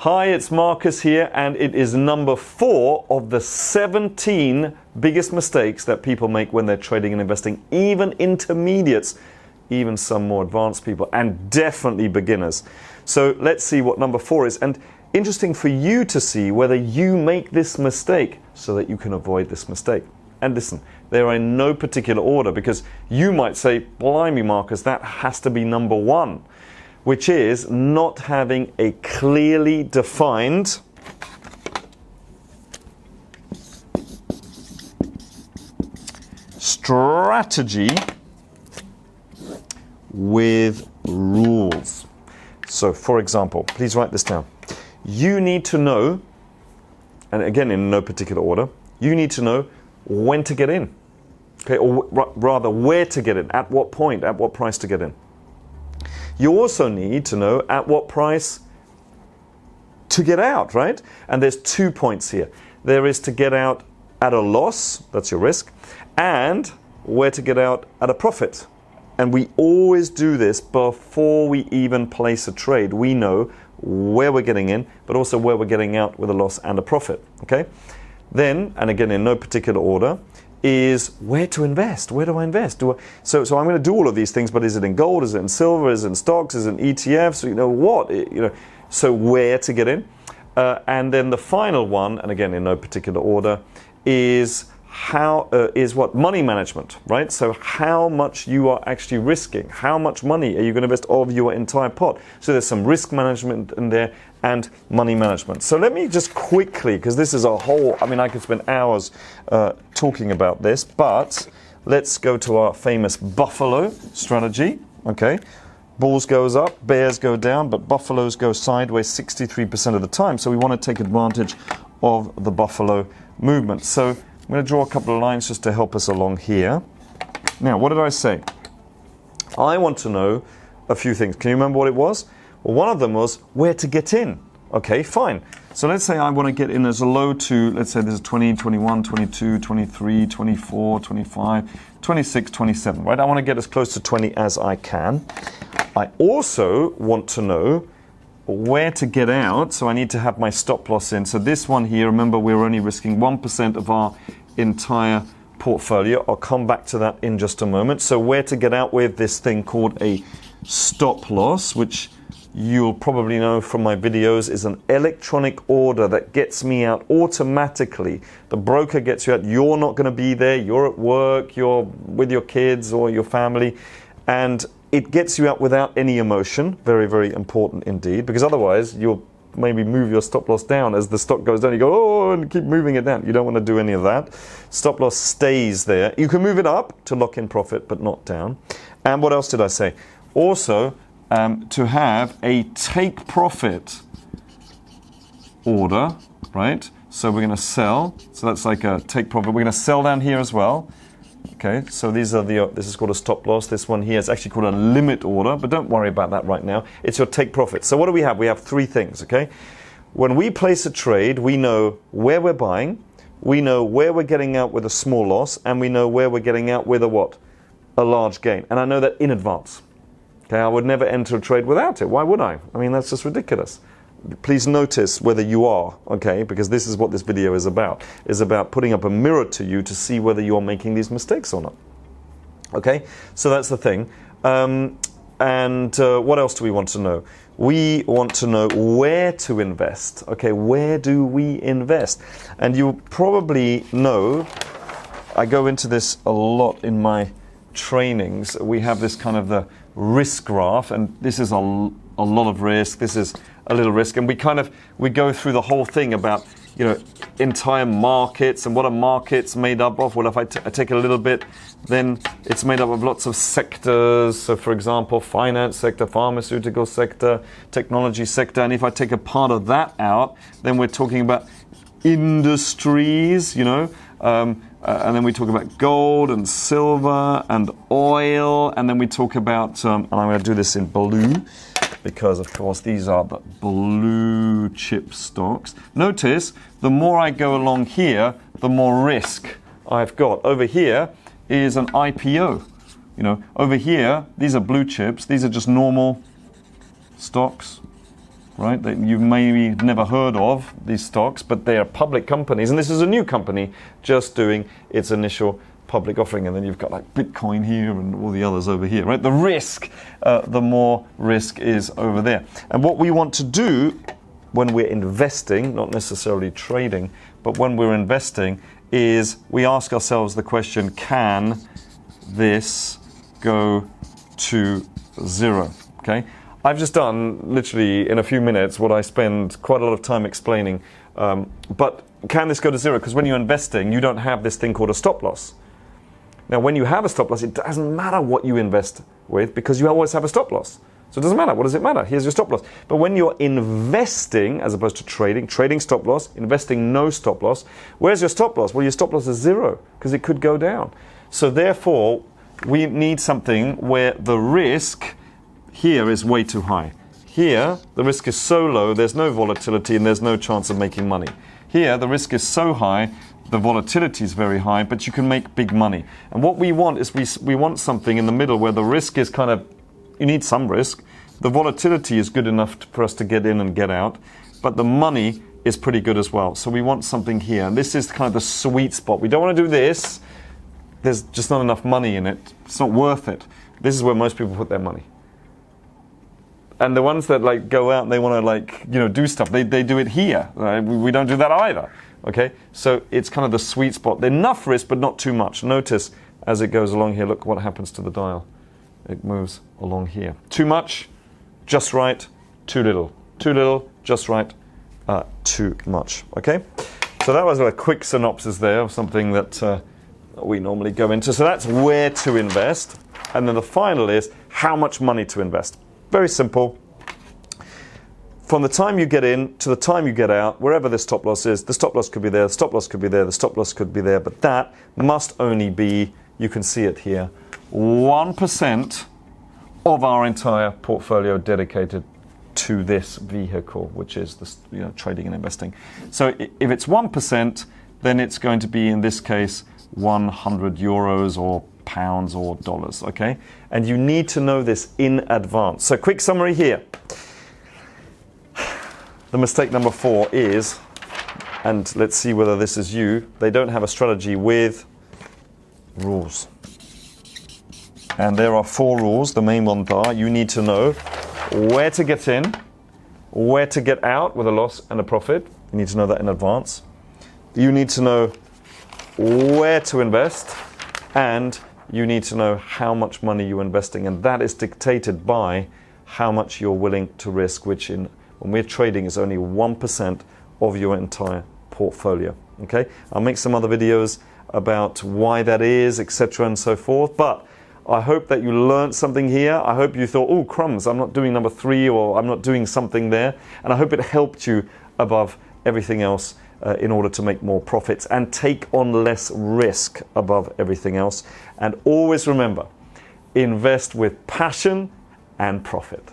Hi, it's Marcus here, and it is number 4 of the 17 biggest mistakes that people make when they're trading and investing, even intermediates, even some more advanced people, and definitely beginners. So let's see what number 4 is, and interesting for you to see whether you make this mistake so that you can avoid this mistake. And listen, they are in no particular order, because you might say, blimey Marcus, that has to be number 1. Which is not having a clearly defined strategy with rules. So, for example, please write this down. You need to know, and again in no particular order, you need to know when to get in. Okay, or rather where to get in, at what point, at what price to get in. You also need to know at what price to get out, right? And there's 2 points here. There is to get out at a loss, that's your risk, and where to get out at a profit. And we always do this before we even place a trade. We know where we're getting in, but also where we're getting out with a loss and a profit, okay? Then, and again in no particular order, is where to invest. Where do I invest? So I'm going to do all of these things, but is it in gold? Is it in silver? Is it in stocks? Is it in ETFs? You know what? So where to get in? And then the final one, and again in no particular order, is what money management, right? So how much you are actually risking. How much money are you going to invest of your entire pot? So there's some risk management in there and money management. So let me just quickly, because this is a whole, I could spend hours talking about this, but let's go to our famous buffalo strategy, okay? Bulls goes up, bears go down, but buffaloes go sideways 63% of the time. So we want to take advantage of the buffalo movement. So I'm going to draw a couple of lines just to help us along here. Now, what did I say? I want to know a few things. Can you remember what it was? Well, one of them was where to get in. Okay, fine. So let's say I want to get in as low to, let's say this is 20, 21, 22, 23, 24, 25, 26, 27, right? I want to get as close to 20 as I can. I also want to know where to get out, so I need to have my stop loss in. So this one here, remember we're only risking 1% of our entire portfolio. I'll come back to that in just a moment. So where to get out with this thing called a stop loss, which you'll probably know from my videos is an electronic order that gets me out automatically. The broker gets you out. You're not going to be there. You're at work. You're with your kids or your family. And it gets you out without any emotion. Very, very important indeed. Because otherwise, you'll maybe move your stop loss down as the stock goes down. You go, oh, and keep moving it down. You don't want to do any of that. Stop loss stays there. You can move it up to lock in profit, but not down. And what else did I say? Also, to have a take profit order, right? So we're going to sell. So that's like a take profit. We're going to sell down here as well. Okay, so these are this is called a stop loss. This one here is actually called a limit order, but don't worry about that right now. It's your take profit. So what do we have? We have 3 things, okay? When we place a trade, we know where we're buying, we know where we're getting out with a small loss, and we know where we're getting out with a what? A large gain. And I know that in advance. Okay, I would never enter a trade without it. Why would I? I mean, that's just ridiculous. Please notice whether you are, okay, because this is what this video is about putting up a mirror to you to see whether you're making these mistakes or not. Okay, so that's the thing. What else do we want to know? We want to know where to invest. Okay, where do we invest? And you probably know, I go into this a lot in my trainings. We have this kind of the risk graph, and this is a lot of risk, this is a little risk, and we go through the whole thing about, you know, entire markets and what are markets made up of. Well, if I take a little bit, then it's made up of lots of sectors. So for example, finance sector, pharmaceutical sector, technology sector, and if I take a part of that out, then we're talking about industries, you know, and then we talk about gold and silver and oil, and then we talk about, and I'm going to do this in blue, because of course these are the blue chip stocks. Notice, the more I go along here, the more risk I've got. Over here is an IPO. You know, over here, these are blue chips, these are just normal stocks, right, that you maybe never heard of, these stocks, but they are public companies, and this is a new company just doing its initial public offering, and then you've got like Bitcoin here and all the others over here, right? The risk, the more risk is over there. And what we want to do when we're investing, not necessarily trading, but when we're investing, is we ask ourselves the question, can this go to zero? Okay, I've just done literally in a few minutes what I spend quite a lot of time explaining, but can this go to zero? Because when you're investing, you don't have this thing called a stop loss. Now, when you have a stop loss, it doesn't matter what you invest with because you always have a stop loss. So it doesn't matter. What does it matter? Here's your stop loss. But when you're investing, as opposed to trading stop loss, investing no stop loss, where's your stop loss? Well, your stop loss is zero because it could go down. So therefore, we need something where the risk here is way too high. Here, the risk is so low, there's no volatility and there's no chance of making money. Here, the risk is so high, the volatility is very high, but you can make big money. And what we want is we want something in the middle where the risk is kind of, you need some risk. The volatility is good enough for us to get in and get out, but the money is pretty good as well. So we want something here. And this is kind of the sweet spot. We don't want to do this. There's just not enough money in it. It's not worth it. This is where most people put their money. And the ones that like go out and they want to like, you know, do stuff, they do it here. Right? We don't do that either. Okay, so it's kind of the sweet spot. Enough risk, but not too much. Notice as it goes along here, look what happens to the dial. It moves along here. Too much, just right. Too little. Too little, just right. Too much. Okay, so that was a quick synopsis there of something that we normally go into. So that's where to invest. And then the final is how much money to invest. Very simple. From the time you get in to the time you get out, wherever the stop loss is, the stop loss could be there, the stop loss could be there, the stop loss could be there, but that must only be, you can see it here, 1% of our entire portfolio dedicated to this vehicle, which is this, you know, trading and investing. So if it's 1%, then it's going to be, in this case, 100 euros or pounds or dollars, okay? And you need to know this in advance. So quick summary here. The mistake number 4 is, and let's see whether this is you, they don't have a strategy with rules. And there are 4 rules. The main ones are, you need to know where to get in, where to get out with a loss and a profit. You need to know that in advance. You need to know where to invest, and you need to know how much money you're investing. And that is dictated by how much you're willing to risk, which when we're trading is only 1% of your entire portfolio. Okay, I'll make some other videos about why that is, etc. and so forth. But I hope that you learned something here. I hope you thought, oh crumbs, I'm not doing number 3, or I'm not doing something there. And I hope it helped you above everything else in order to make more profits and take on less risk above everything else. And always remember, invest with passion and profit.